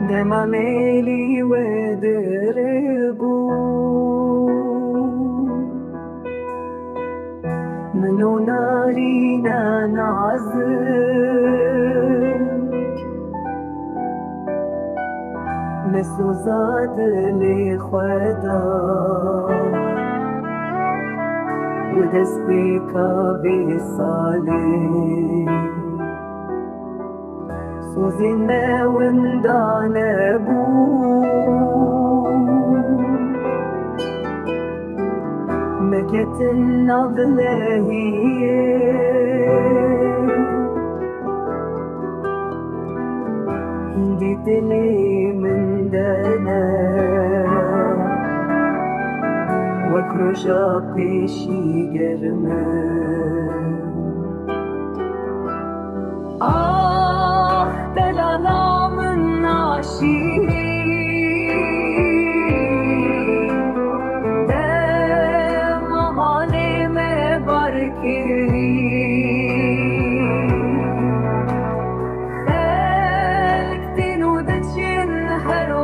دما ميلي ودربو منو نارينا نعزل مسو زاد لي خدا ودستي كابي صالح سوزنا وندعنا بو مكت النظلة هي جيت لي من دنا وكرش شي جرمان دلنا من عشيق دم علي مباركي خلقتين ودتشن حروش